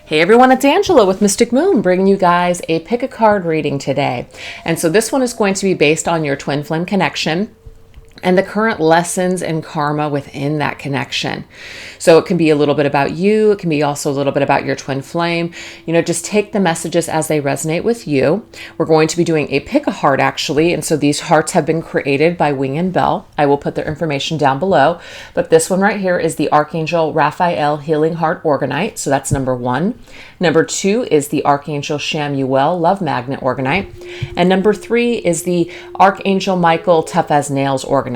Hey everyone, it's Angela with Mystic Moon, bringing you guys a pick a card reading today. And so this one is going to be based on your twin flame connection and the current lessons and karma within that connection. So it can be a little bit about you. It can be also a little bit about your twin flame. Just take the messages as they resonate with you. We're going to be doing a pick a heart actually. And so these hearts have been created by Wing and Bell. I will put their information down below. But this one right here is the Archangel Raphael Healing Heart Organite. So that's number 1. Number 2 is the Archangel Chamuel Love Magnet Organite. And number 3 is the Archangel Michael Tough as Nails Organite.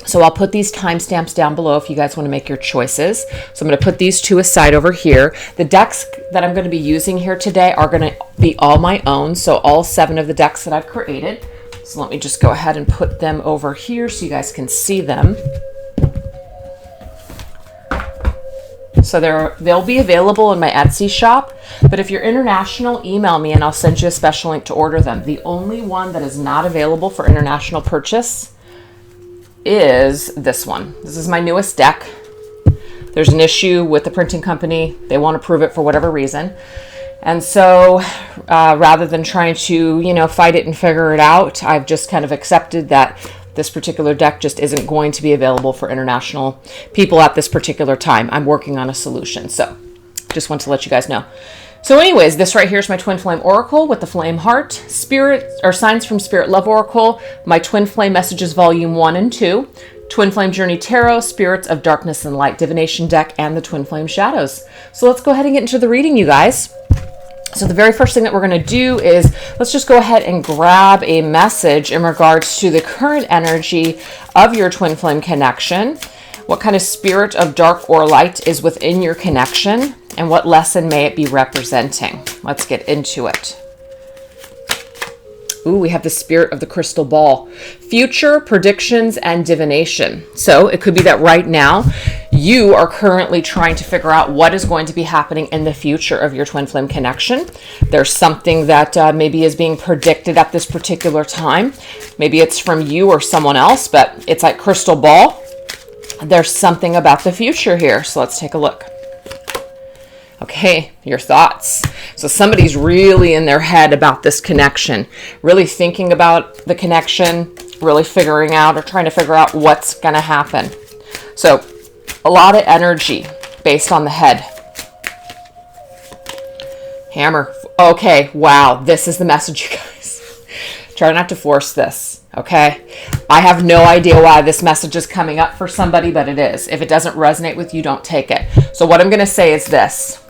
So I'll put these timestamps down below if you guys want to make your choices. So I'm going to put these two aside over here. The decks that I'm going to be using here today are going to be all my own. So all 7 of the decks that I've created. So let me just go ahead and put them over here so you guys can see them. So they'll be available in my Etsy shop, but if you're international, email me and I'll send you a special link to order them. The only one that is not available for international purchase is this one. This is my newest deck. There's an issue with the printing company. They won't approve it for whatever reason. And so rather than trying to, fight it and figure it out, I've just kind of accepted that this particular deck just isn't going to be available for international people at this particular time. I'm working on a solution. So just want to let you guys know. So anyways, this right here is my Twin Flame Oracle with the Flame Heart. Spirit or Signs from Spirit Love Oracle, my Twin Flame Messages Volume 1 and 2, Twin Flame Journey Tarot, Spirits of Darkness and Light Divination deck, and the Twin Flame Shadows. So let's go ahead and get into the reading, you guys. So the very first thing that we're going to do is let's just go ahead and grab a message in regards to the current energy of your twin flame connection. What kind of spirit of dark or light is within your connection, and what lesson may it be representing? Let's get into it. Ooh, we have the spirit of the crystal ball. Future, predictions, and divination. So it could be that right now you are currently trying to figure out what is going to be happening in the future of your twin flame connection. There's something that maybe is being predicted at this particular time. Maybe it's from you or someone else, but it's like crystal ball. There's something about the future here. So let's take a look. Okay, your thoughts. So somebody's really in their head about this connection, really thinking about the connection, really figuring out or trying to figure out what's going to happen. So a lot of energy based on the head. Hammer. Okay, wow. This is the message, you guys. Try not to force this, okay? I have no idea why this message is coming up for somebody, but it is. If it doesn't resonate with you, don't take it. So what I'm going to say is this.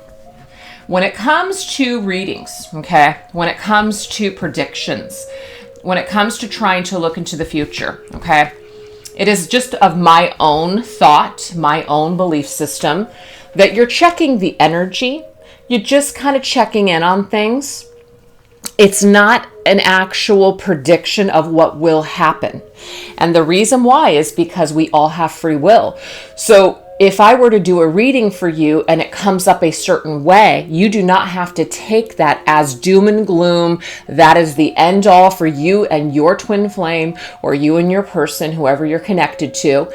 When it comes to readings, okay, when it comes to predictions, when it comes to trying to look into the future, okay, it is just of my own thought, my own belief system, that you're checking the energy. You're just kind of checking in on things. It's not an actual prediction of what will happen. And the reason why is because we all have free will. So if I were to do a reading for you and it comes up a certain way, you do not have to take that as doom and gloom. That is the end all for you and your twin flame, or you and your person, whoever you're connected to.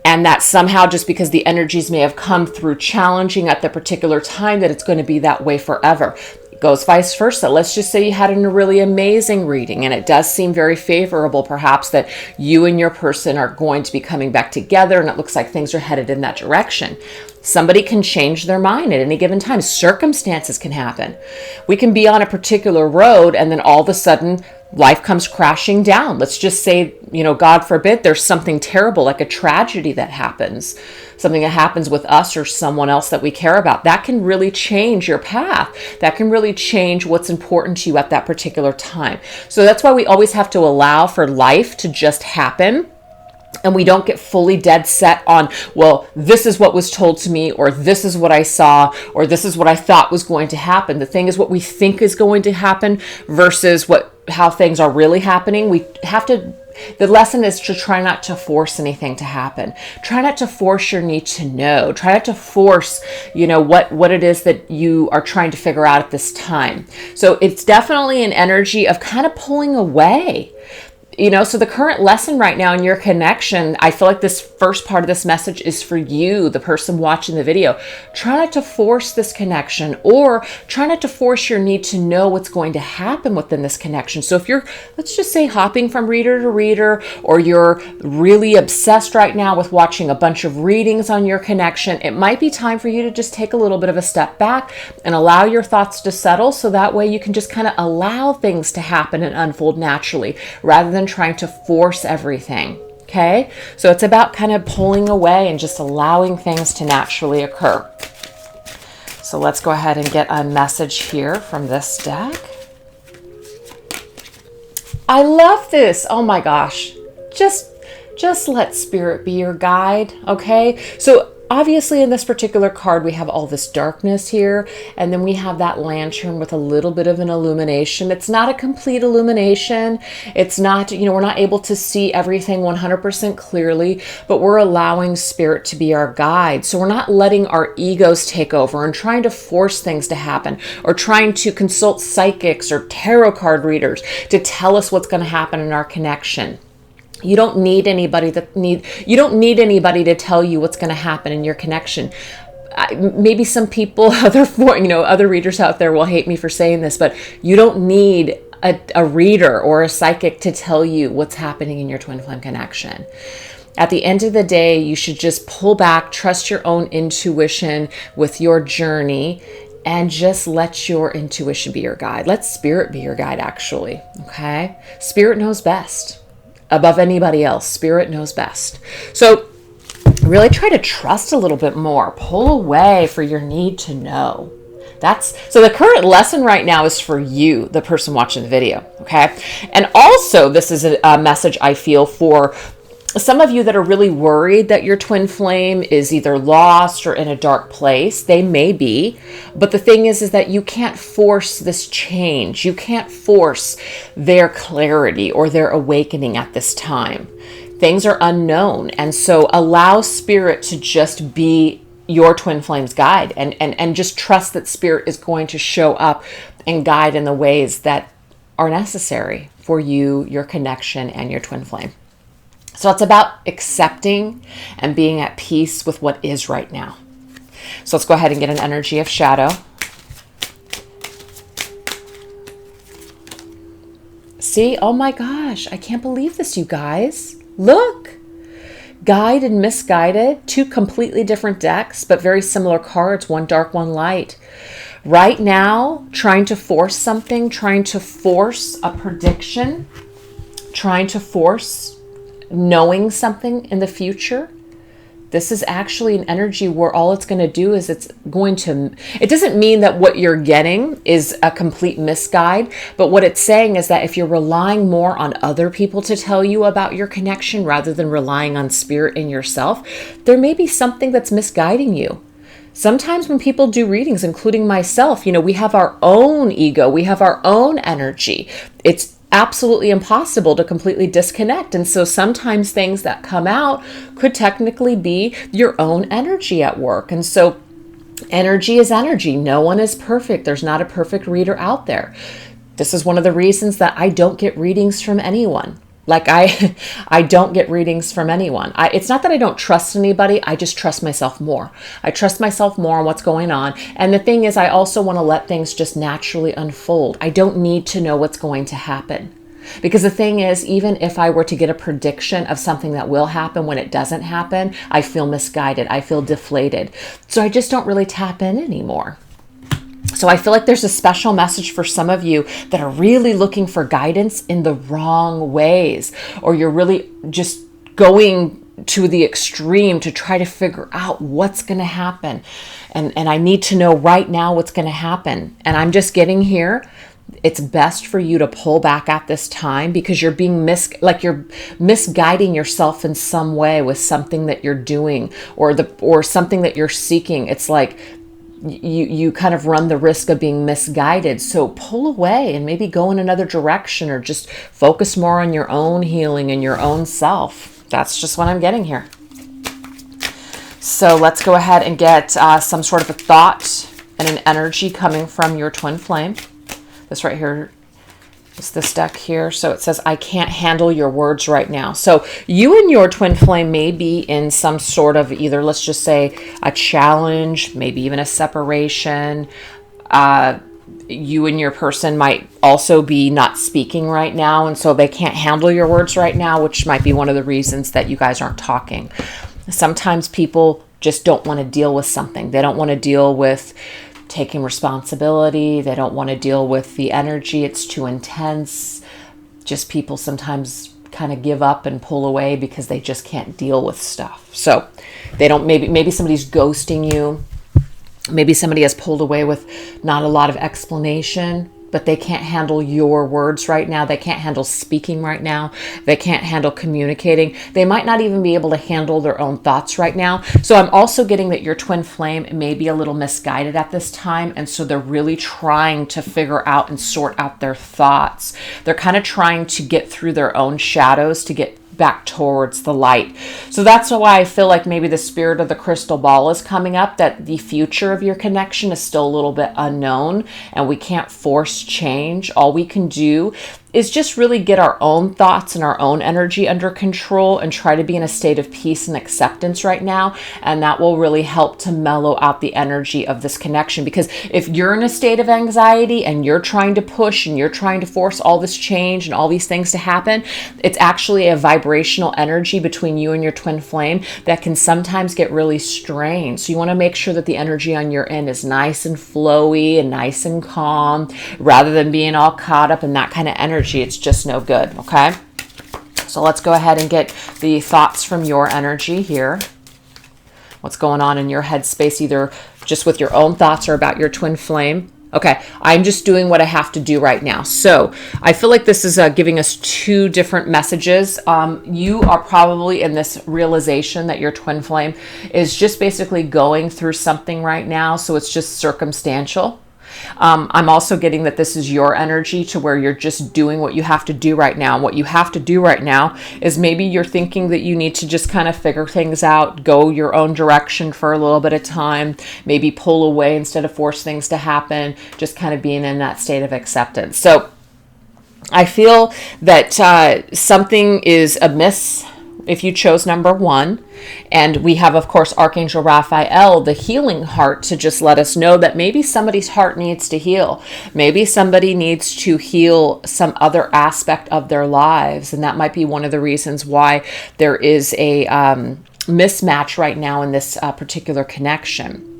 And that somehow, just because the energies may have come through challenging at the particular time, that it's going to be that way forever. It goes vice versa. Let's just say you had a really amazing reading and it does seem very favorable, perhaps, that you and your person are going to be coming back together and it looks like things are headed in that direction. Somebody can change their mind at any given time. Circumstances can happen. We can be on a particular road and then all of a sudden life comes crashing down. Let's just say, God forbid, there's something terrible, like a tragedy that happens, something that happens with us or someone else that we care about. That can really change your path. That can really change what's important to you at that particular time. So that's why we always have to allow for life to just happen. And we don't get fully dead set on, well, this is what was told to me, or this is what I saw, or this is what I thought was going to happen. The thing is what we think is going to happen versus how things are really happening. The lesson is to try not to force anything to happen. Try not to force your need to know. Try not to force, what it is that you are trying to figure out at this time. So it's definitely an energy of kind of pulling away. So the current lesson right now in your connection, I feel like this first part of this message is for you, the person watching the video. Try not to force this connection, or try not to force your need to know what's going to happen within this connection. So if you're, let's just say, hopping from reader to reader, or you're really obsessed right now with watching a bunch of readings on your connection, it might be time for you to just take a little bit of a step back and allow your thoughts to settle, so that way you can just kind of allow things to happen and unfold naturally, rather than trying to force everything. Okay, so it's about kind of pulling away and just allowing things to naturally occur. So let's go ahead and get a message here from this deck. I love this. Oh my gosh. Just let spirit be your guide. Okay, so obviously in this particular card, we have all this darkness here, and then we have that lantern with a little bit of an illumination. It's not a complete illumination. It's not, we're not able to see everything 100% clearly, but we're allowing spirit to be our guide. So we're not letting our egos take over and trying to force things to happen, or trying to consult psychics or tarot card readers to tell us what's going to happen in our connection. You don't need anybody to tell you what's going to happen in your connection. Maybe some people, other readers out there will hate me for saying this, but you don't need a reader or a psychic to tell you what's happening in your twin flame connection. At the end of the day, you should just pull back, trust your own intuition with your journey, and just let your intuition be your guide. Let spirit be your guide, actually. Okay? Spirit knows best. Above anybody else, spirit knows best. So really try to trust a little bit more. Pull away for your need to know. So the current lesson right now is for you, the person watching the video. Okay. And also, this is a message I feel for some of you that are really worried that your twin flame is either lost or in a dark place. They may be, but the thing is that you can't force this change. You can't force their clarity or their awakening at this time. Things are unknown, and so allow spirit to just be your twin flame's guide, and just trust that spirit is going to show up and guide in the ways that are necessary for you, your connection, and your twin flame. So it's about accepting and being at peace with what is right now. So let's go ahead and get an energy of shadow. See? Oh my gosh, I can't believe this, you guys. Look! Guide and misguided, two completely different decks, but very similar cards, one dark, one light. Right now, trying to force something, trying to force a prediction, trying to force knowing something in the future. This is actually an energy where all it's going to do is it doesn't mean that what you're getting is a complete misguide, but what it's saying is that if you're relying more on other people to tell you about your connection rather than relying on spirit in yourself, there may be something that's misguiding you. Sometimes when people do readings, including myself, we have our own ego, we have our own energy. It's absolutely impossible to completely disconnect. And so sometimes things that come out could technically be your own energy at work. And so energy is energy. No one is perfect. There's not a perfect reader out there. This is one of the reasons that I don't get readings from anyone. Like I don't get readings from anyone. It's not that I don't trust anybody. I just trust myself more. I trust myself more on what's going on. And the thing is, I also want to let things just naturally unfold. I don't need to know what's going to happen. Because the thing is, even if I were to get a prediction of something that will happen when it doesn't happen, I feel misguided. I feel deflated. So I just don't really tap in anymore. So I feel like there's a special message for some of you that are really looking for guidance in the wrong ways, or you're really just going to the extreme to try to figure out what's going to happen. And I need to know right now what's going to happen. And I'm just getting here. It's best for you to pull back at this time, because you're being you're misguiding yourself in some way with something that you're doing or something that you're seeking. It's like you kind of run the risk of being misguided. So pull away and maybe go in another direction, or just focus more on your own healing and your own self. That's just what I'm getting here. So let's go ahead and get some sort of a thought and an energy coming from your twin flame. This right here It's this deck here. So it says, I can't handle your words right now. So you and your twin flame may be in some sort of either, let's just say, a challenge, maybe even a separation. You and your person might also be not speaking right now. And so they can't handle your words right now, which might be one of the reasons that you guys aren't talking. Sometimes people just don't want to deal with something. They don't want to deal with taking responsibility. They don't want to deal with the energy. It's too intense. Just people sometimes kind of give up and pull away because they just can't deal with stuff. So they don't, maybe somebody's ghosting you. Maybe somebody has pulled away with not a lot of explanation, but they can't handle your words right now. They can't handle speaking right now. They can't handle communicating. They might not even be able to handle their own thoughts right now. So I'm also getting that your twin flame may be a little misguided at this time. And so they're really trying to figure out and sort out their thoughts. They're kind of trying to get through their own shadows to get back towards the light. So that's why I feel like maybe the spirit of the crystal ball is coming up, that the future of your connection is still a little bit unknown and we can't force change. All we can do is just really get our own thoughts and our own energy under control and try to be in a state of peace and acceptance right now. And that will really help to mellow out the energy of this connection. Because if you're in a state of anxiety and you're trying to push and you're trying to force all this change and all these things to happen, it's actually a vibrational energy between you and your twin flame that can sometimes get really strained. So you want to make sure that the energy on your end is nice and flowy and nice and calm, rather than being all caught up in that kind of energy. It's just no good, okay? So let's go ahead and get the thoughts from your energy here. What's going on in your headspace, either just with your own thoughts or about your twin flame. Okay, I'm just doing what I have to do right now. So I feel like this is giving us two different messages. You are probably in this realization that your twin flame is just basically going through something right now. So it's just circumstantial. I'm also getting that this is your energy to where you're just doing what you have to do right now. And what you have to do right now is maybe you're thinking that you need to just kind of figure things out, go your own direction for a little bit of time, maybe pull away instead of force things to happen, just kind of being in that state of acceptance. So I feel that something is amiss if you chose number 1. And we have, of course, Archangel Raphael, the healing heart, to just let us know that maybe somebody's heart needs to heal. Maybe somebody needs to heal some other aspect of their lives. And that might be one of the reasons why there is a mismatch right now in this particular connection.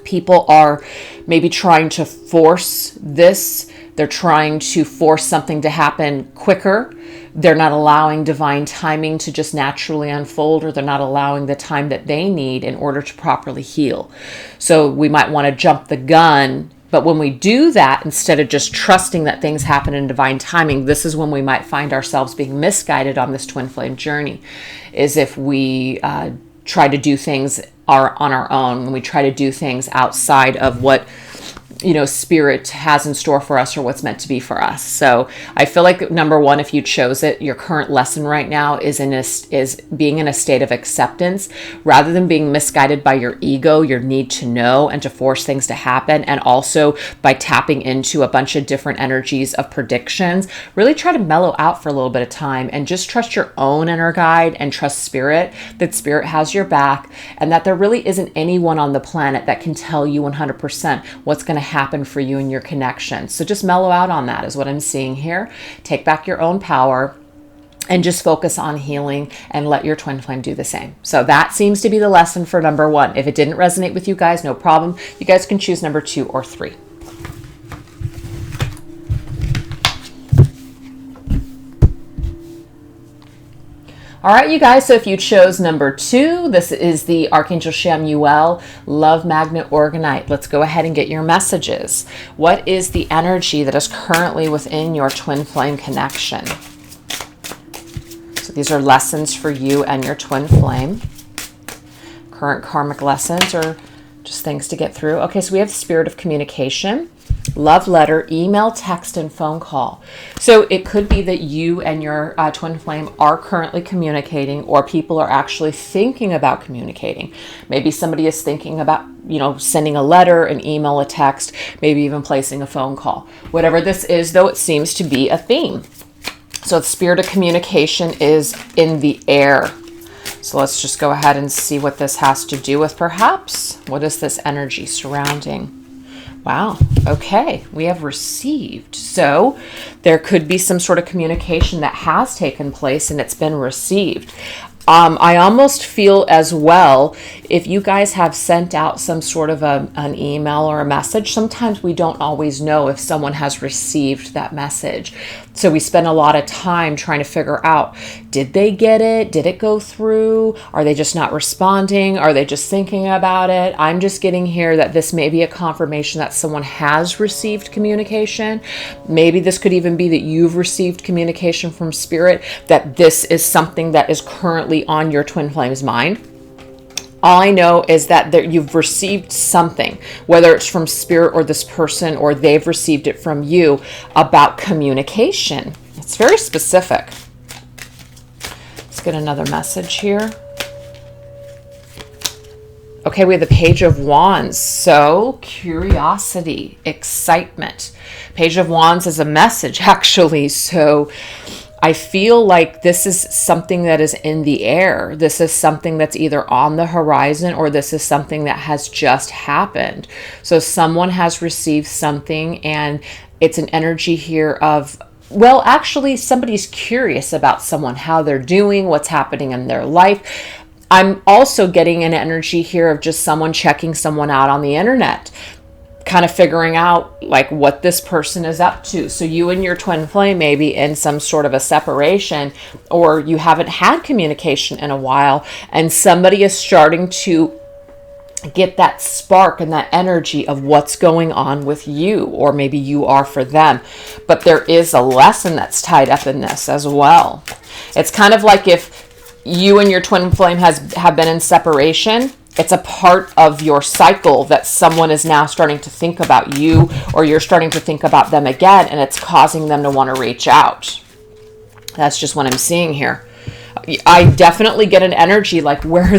People are maybe trying to force this. They're trying to force something to happen quicker. They're not allowing divine timing to just naturally unfold, or they're not allowing the time that they need in order to properly heal. So we might want to jump the gun. But when we do that, instead of just trusting that things happen in divine timing, this is when we might find ourselves being misguided on this twin flame journey, is if we try to do things on our own, when we try to do things outside of what spirit has in store for us or what's meant to be for us. So I feel like number 1, if you chose it, your current lesson right now is being in a state of acceptance, rather than being misguided by your ego, your need to know and to force things to happen. And also by tapping into a bunch of different energies of predictions, really try to mellow out for a little bit of time and just trust your own inner guide and trust spirit, that spirit has your back, and that there really isn't anyone on the planet that can tell you 100% what's going to happen for you and your connection. So just mellow out on that is what I'm seeing here. Take back your own power and just focus on healing, and let your twin flame do the same. So that seems to be the lesson for number 1. If it didn't resonate with you guys, no problem. You guys can choose number 2 or 3. All right, you guys, so if you chose number 2, this is the Archangel Chamuel Love Magnet Organite. Let's go ahead and get your messages. What is the energy that is currently within your twin flame connection? So these are lessons for you and your twin flame. Current karmic lessons, or just things to get through. Okay, so we have spirit of communication. love letter, email, text, and phone call. So it could be that you and your twin flame are currently communicating, or people are actually thinking about communicating. Maybe somebody is thinking about, sending a letter, an email, a text, maybe even placing a phone call. Whatever this is, though, it seems to be a theme. So the spirit of communication is in the air. So let's just go ahead and see what this has to do with, perhaps. What is this energy surrounding? Wow. Okay. We have received. So there could be some sort of communication that has taken place and it's been received. I almost feel as well, if you guys have sent out some sort of an email or a message, sometimes we don't always know if someone has received that message. So we spend a lot of time trying to figure out, did they get it? Did it go through? Are they just not responding? Are they just thinking about it? I'm just getting here that this may be a confirmation that someone has received communication. Maybe this could even be that you've received communication from spirit, that this is something that is currently on your twin flame's mind. All I know is that you've received something, whether it's from spirit or this person, or they've received it from you, about communication. It's very specific. Let's get another message here. Okay, we have the Page of Wands. So, curiosity, excitement. Page of Wands is a message, actually. So, I feel like this is something that is in the air. This is something that's either on the horizon, or this is something that has just happened. So someone has received something, and it's an energy here of, well, actually somebody's curious about someone, how they're doing, what's happening in their life. I'm also getting an energy here of just someone checking someone out on the internet, kind of figuring out like what this person is up to. So you and your twin flame may be in some sort of a separation, or you haven't had communication in a while, and somebody is starting to get that spark and that energy of what's going on with you, or maybe you are for them. But there is a lesson that's tied up in this as well. It's kind of like if you and your twin flame have been in separation, it's a part of your cycle that someone is now starting to think about you, or you're starting to think about them again, and it's causing them to want to reach out. That's just what I'm seeing here. I definitely get an energy like where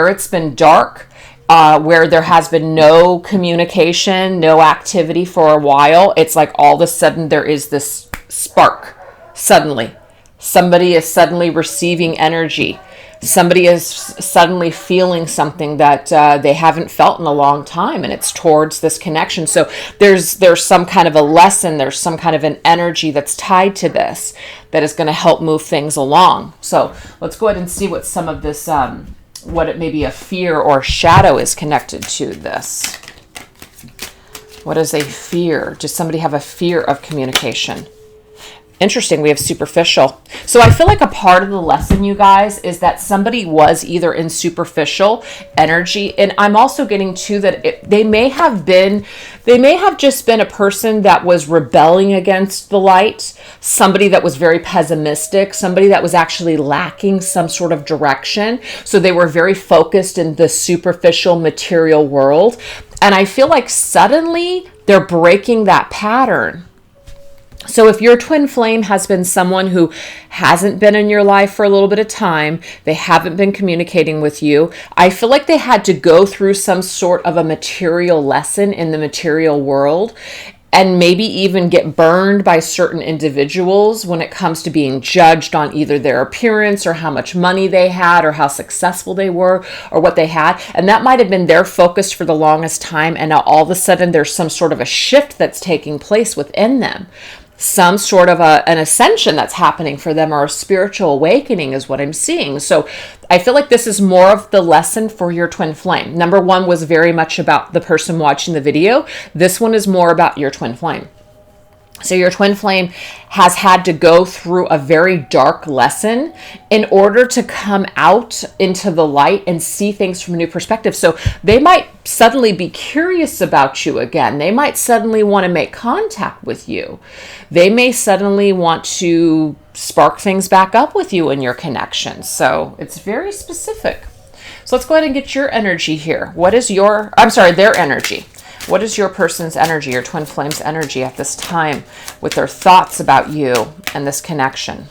it's been dark, where there has been no communication, no activity for a while. It's like all of a sudden there is this spark. Suddenly, somebody is suddenly receiving energy. Somebody is suddenly feeling something that they haven't felt in a long time, and it's towards this connection. So there's some kind of a lesson, there's some kind of an energy that's tied to this that is going to help move things along. So let's go ahead and see what some of this, what it may be a fear or shadow is connected to this. What is a fear? Does somebody have a fear of communication? Interesting, we have superficial. So I feel like a part of the lesson, you guys, is that somebody was either in superficial energy, and I'm also getting to that they may have just been a person that was rebelling against the light, somebody that was very pessimistic, somebody that was actually lacking some sort of direction. So they were very focused in the superficial material world. And I feel like suddenly they're breaking that pattern. So if your twin flame has been someone who hasn't been in your life for a little bit of time, they haven't been communicating with you, I feel like they had to go through some sort of a material lesson in the material world, and maybe even get burned by certain individuals when it comes to being judged on either their appearance, or how much money they had, or how successful they were, or what they had. And that might have been their focus for the longest time, and now all of a sudden there's some sort of a shift that's taking place within them. Some sort of an ascension that's happening for them, or a spiritual awakening is what I'm seeing. So I feel like this is more of the lesson for your twin flame. Number one was very much about the person watching the video. This one is more about your twin flame. So your twin flame has had to go through a very dark lesson in order to come out into the light and see things from a new perspective. So they might suddenly be curious about you again. They might suddenly want to make contact with you. They may suddenly want to spark things back up with you in your connection. So it's very specific. So let's go ahead and get your energy here. What is their energy? What is your person's energy, your twin flame's energy at this time with their thoughts about you and this connection?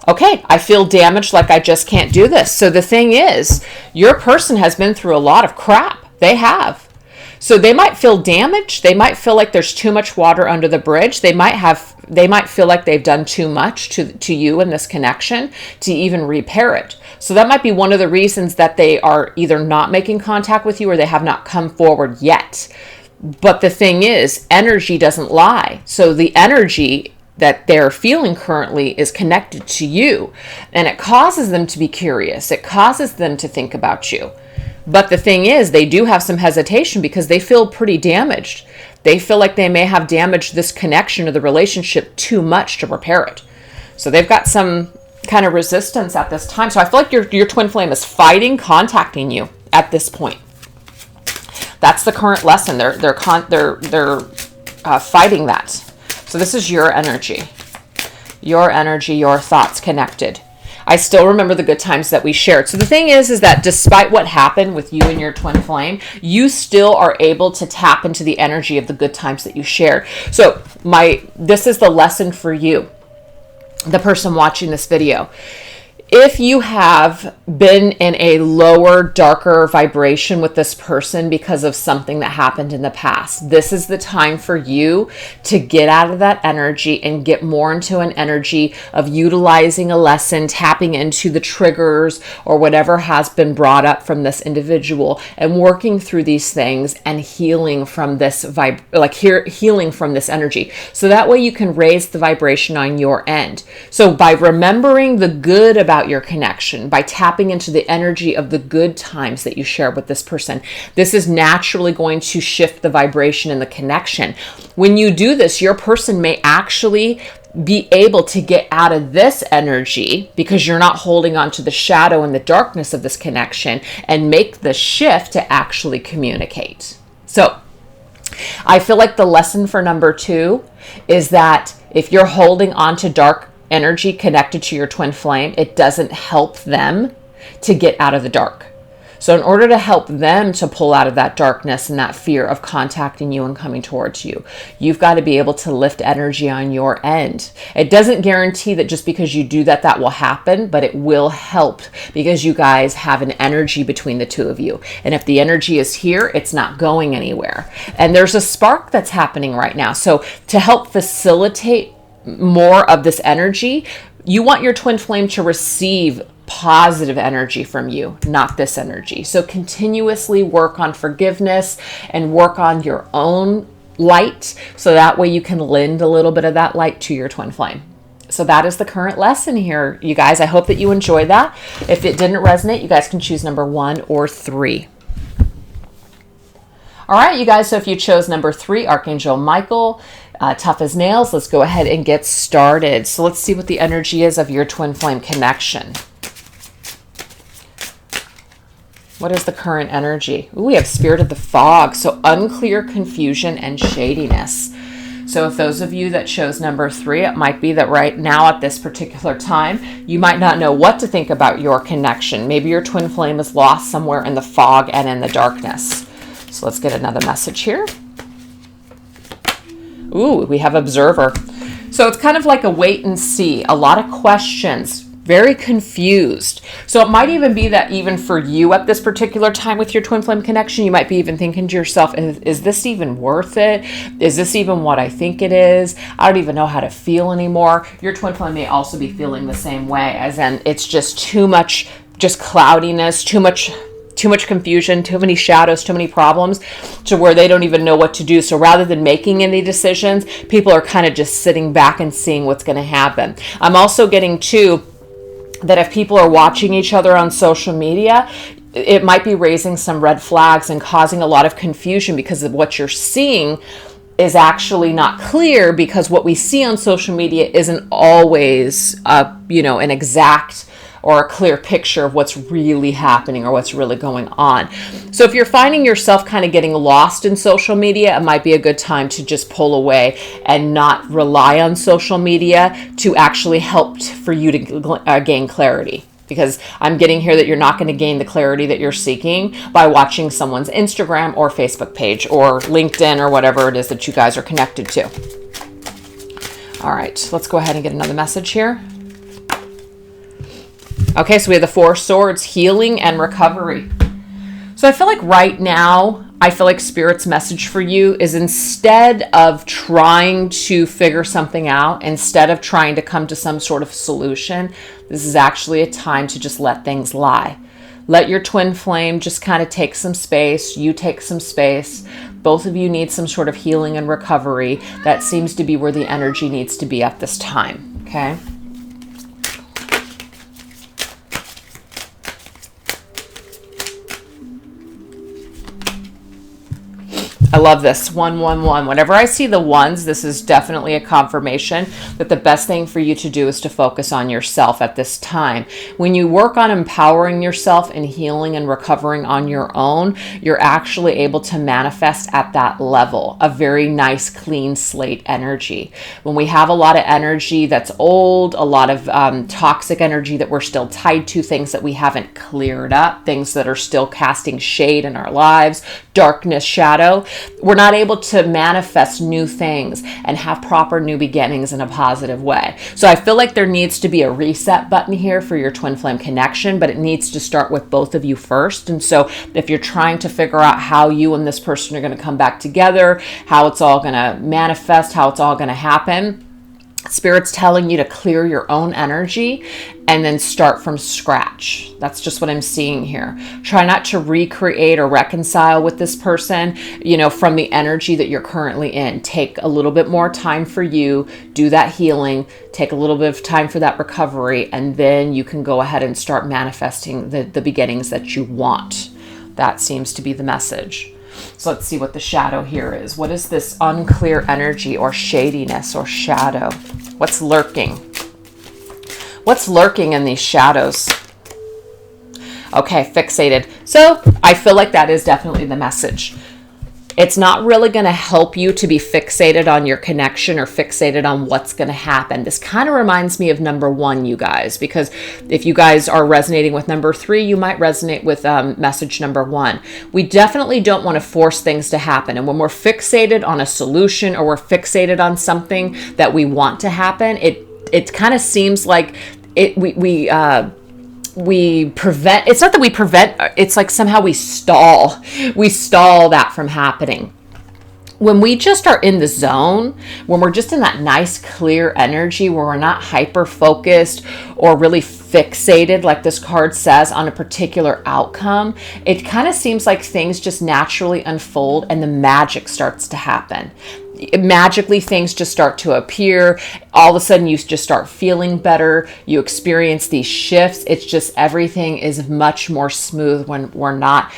Okay, I feel damaged, like I just can't do this. So the thing is, your person has been through a lot of crap. They have. So they might feel damaged. They might feel like there's too much water under the bridge. They might feel like they've done too much to you in this connection to even repair it. So that might be one of the reasons that they are either not making contact with you or they have not come forward yet. But the thing is, energy doesn't lie. So the energy that they're feeling currently is connected to you, and it causes them to be curious. It causes them to think about you. But the thing is, they do have some hesitation because they feel pretty damaged. They feel like they may have damaged this connection or the relationship too much to repair it. So they've got some kind of resistance at this time. So I feel like your twin flame is fighting contacting you at this point. That's the current lesson. They're fighting that. So this is your energy, your thoughts connected. I still remember the good times that we shared. So the thing is that despite what happened with you and your twin flame, you still are able to tap into the energy of the good times that you shared. So this is the lesson for you, the person watching this video. If you have been in a lower, darker vibration with this person because of something that happened in the past, this is the time for you to get out of that energy and get more into an energy of utilizing a lesson, tapping into the triggers or whatever has been brought up from this individual and working through these things and healing from this healing from this energy. So that way you can raise the vibration on your end. So by remembering the good about your connection, by tapping into the energy of the good times that you share with this person, this is naturally going to shift the vibration and the connection. When you do this, your person may actually be able to get out of this energy because you're not holding on to the shadow and the darkness of this connection and make the shift to actually communicate. So I feel like the lesson for number 2 is that if you're holding on to dark energy connected to your twin flame, it doesn't help them to get out of the dark. So in order to help them to pull out of that darkness and that fear of contacting you and coming towards you, you've got to be able to lift energy on your end. It doesn't guarantee that just because you do that, that will happen, but it will help because you guys have an energy between the two of you. And if the energy is here, it's not going anywhere. And there's a spark that's happening right now. So to help facilitate more of this energy, you want your twin flame to receive positive energy from you, not this energy. So continuously work on forgiveness and work on your own light, so that way you can lend a little bit of that light to your twin flame. So that is the current lesson here, you guys. I hope that you enjoyed that. If it didn't resonate, you guys can choose number 1 or 3. All right, you guys, so if you chose number 3, Archangel Michael, tough as nails, let's go ahead and get started. So let's see what the energy is of your twin flame connection. What is the current energy? Ooh, we have Spirit of the Fog, so unclear, confusion, and shadiness. So if those of you that chose number 3, it might be that right now at this particular time, you might not know what to think about your connection. Maybe your twin flame is lost somewhere in the fog and in the darkness. So let's get another message here. Ooh, we have Observer. So it's kind of like a wait and see. A lot of questions, very confused. So it might even be that even for you at this particular time with your twin flame connection, you might be even thinking to yourself, is this even worth it? Is this even what I think it is? I don't even know how to feel anymore. Your twin flame may also be feeling the same way, as in it's just too much, just cloudiness, too much confusion, too many shadows, too many problems to where they don't even know what to do. So rather than making any decisions, people are kind of just sitting back and seeing what's going to happen. I'm also getting too that if people are watching each other on social media, it might be raising some red flags and causing a lot of confusion because of what you're seeing is actually not clear, because what we see on social media isn't always an exact or a clear picture of what's really happening or what's really going on. So if you're finding yourself kind of getting lost in social media, it might be a good time to just pull away and not rely on social media to actually help for you to gain clarity. because I'm getting here that you're not going to gain the clarity that you're seeking by watching someone's Instagram or Facebook page or LinkedIn or whatever it is that you guys are connected to. All right, let's go ahead and get another message here. Okay, so we have the Four of Swords, healing and recovery. So I feel like right now, Spirit's message for you is, instead of trying to figure something out, instead of trying to come to some sort of solution, this is actually a time to just let things lie. Let your twin flame just kind of take some space. You take some space. Both of you need some sort of healing and recovery. That seems to be where the energy needs to be at this time. Okay. I love this. 111. Whenever I see the ones, this is definitely a confirmation that the best thing for you to do is to focus on yourself at this time. When you work on empowering yourself and healing and recovering on your own, you're actually able to manifest at that level a very nice, clean slate energy. When we have a lot of energy that's old, a lot of toxic energy that we're still tied to, things that we haven't cleared up, things that are still casting shade in our lives, darkness, shadow, we're not able to manifest new things and have proper new beginnings in a positive way. So I feel like there needs to be a reset button here for your twin flame connection, but it needs to start with both of you first. And so if you're trying to figure out how you and this person are going to come back together, how it's all going to manifest, how it's all going to happen, Spirit's telling you to clear your own energy and then start from scratch. That's just what I'm seeing here. Try not to recreate or reconcile with this person, from the energy that you're currently in. Take a little bit more time for you, do that healing, take a little bit of time for that recovery, and then you can go ahead and start manifesting the beginnings that you want. That seems to be the message. So let's see what the shadow here is. What is this unclear energy or shadiness or shadow? What's lurking? What's lurking in these shadows? Okay, fixated. So I feel like that is definitely the message. It's not really going to help you to be fixated on your connection or fixated on what's going to happen. This kind of reminds me of number 1, you guys, because if you guys are resonating with number 3, you might resonate with message number 1. We definitely don't want to force things to happen. And when we're fixated on a solution or we're fixated on something that we want to happen, it kind of seems like we prevent, it's not that we prevent, it's like somehow we stall that from happening. When we just are in the zone, when we're just in that nice clear energy, where we're not hyper focused or really fixated, like this card says, on a particular outcome, it kind of seems like things just naturally unfold and the magic starts to happen. Magically, things just start to appear. All of a sudden, you just start feeling better. You experience these shifts. It's just everything is much more smooth when we're not,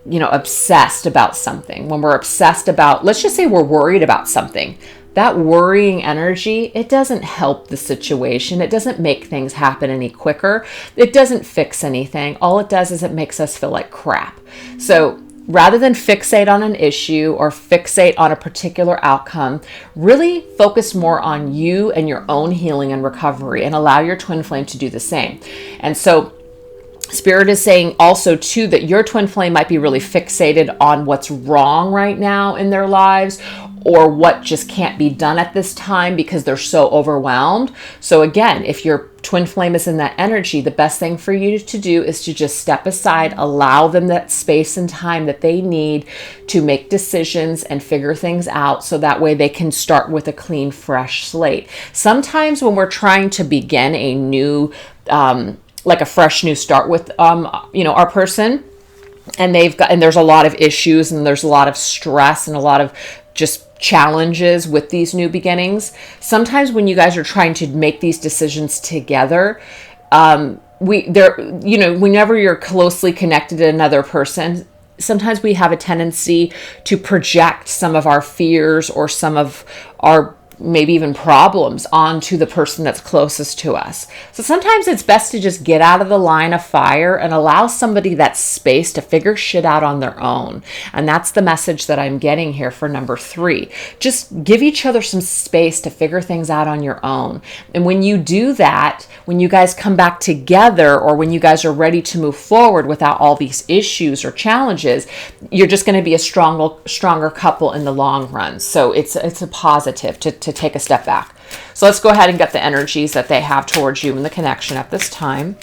obsessed about something. When we're obsessed about, let's just say we're worried about something. That worrying energy, it doesn't help the situation. It doesn't make things happen any quicker. It doesn't fix anything. All it does is it makes us feel like crap. So rather than fixate on an issue or fixate on a particular outcome, really focus more on you and your own healing and recovery, and allow your twin flame to do the same. And so Spirit is saying also too that your twin flame might be really fixated on what's wrong right now in their lives, or what just can't be done at this time because they're so overwhelmed. So again, if your twin flame is in that energy, the best thing for you to do is to just step aside, allow them that space and time that they need to make decisions and figure things out, so that way they can start with a clean, fresh slate. Sometimes when we're trying to begin a new, like a fresh new start with, our person, and there's a lot of issues and there's a lot of stress and a lot of just challenges with these new beginnings. Sometimes when you guys are trying to make these decisions together, whenever you're closely connected to another person, sometimes we have a tendency to project some of our fears or some of our maybe even problems onto the person that's closest to us. So sometimes it's best to just get out of the line of fire and allow somebody that space to figure shit out on their own. And that's the message that I'm getting here for number 3. Just give each other some space to figure things out on your own. And when you do that, when you guys come back together, or when you guys are ready to move forward without all these issues or challenges, you're just going to be a stronger couple in the long run. So it's a positive to take a step back. So let's go ahead and get the energies that they have towards you and the connection at this time.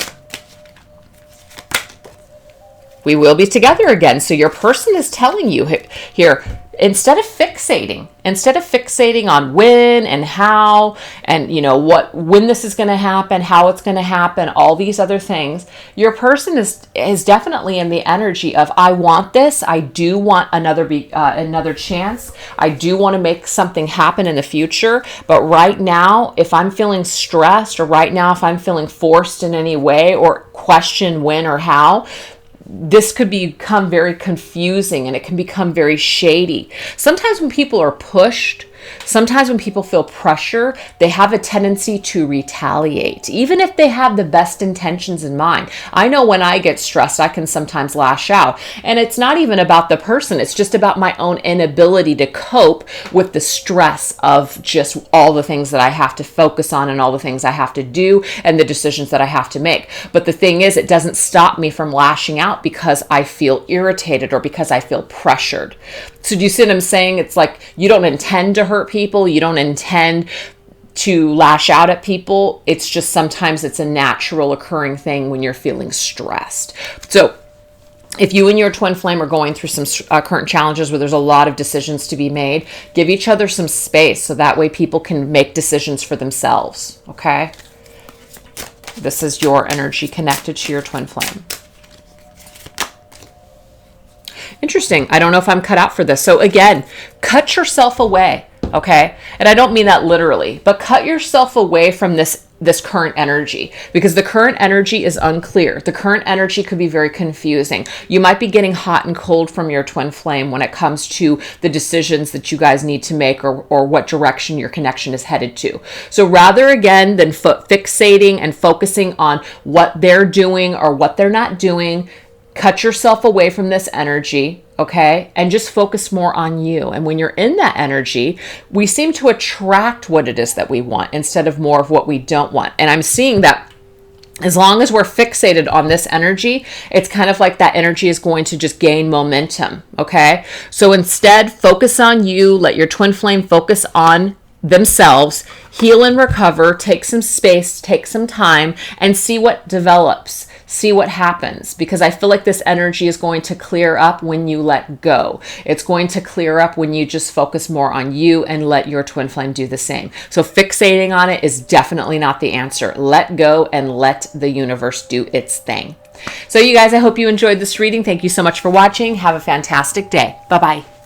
We will be together again. So your person is telling you here, instead of fixating on when and how, and when this is going to happen, how it's going to happen, all these other things, your person is definitely in the energy of, I want this. I do want another chance. I do want to make something happen in the future. But right now, if I'm feeling stressed, or right now, if I'm feeling forced in any way, or question when or how, this could become very confusing, and it can become very shady. Sometimes when people are pushed, sometimes when people feel pressure, they have a tendency to retaliate, even if they have the best intentions in mind. I know when I get stressed, I can sometimes lash out. And it's not even about the person. It's just about my own inability to cope with the stress of just all the things that I have to focus on, and all the things I have to do, and the decisions that I have to make. But the thing is, it doesn't stop me from lashing out because I feel irritated, or because I feel pressured. So do you see what I'm saying? It's like, you don't intend to hurt people. You don't intend to lash out at people. It's just sometimes it's a natural occurring thing when you're feeling stressed. So if you and your twin flame are going through some current challenges where there's a lot of decisions to be made, give each other some space so that way people can make decisions for themselves. Okay? This is your energy connected to your twin flame. Interesting. I don't know if I'm cut out for this. So again, cut yourself away, okay? And I don't mean that literally, but cut yourself away from this current energy, because the current energy is unclear. The current energy could be very confusing. You might be getting hot and cold from your twin flame when it comes to the decisions that you guys need to make, or what direction your connection is headed to. So rather, again, than fixating and focusing on what they're doing or what they're not doing, cut yourself away from this energy, okay? And just focus more on you. And when you're in that energy, we seem to attract what it is that we want instead of more of what we don't want. And I'm seeing that as long as we're fixated on this energy, it's kind of like that energy is going to just gain momentum, okay? So instead, focus on you. Let your twin flame focus on themselves, heal and recover, take some space, take some time, and see what develops. See what happens, because I feel like this energy is going to clear up when you let go. It's going to clear up when you just focus more on you and let your twin flame do the same. So fixating on it is definitely not the answer. Let go and let the universe do its thing. So you guys, I hope you enjoyed this reading. Thank you so much for watching. Have a fantastic day. Bye-bye.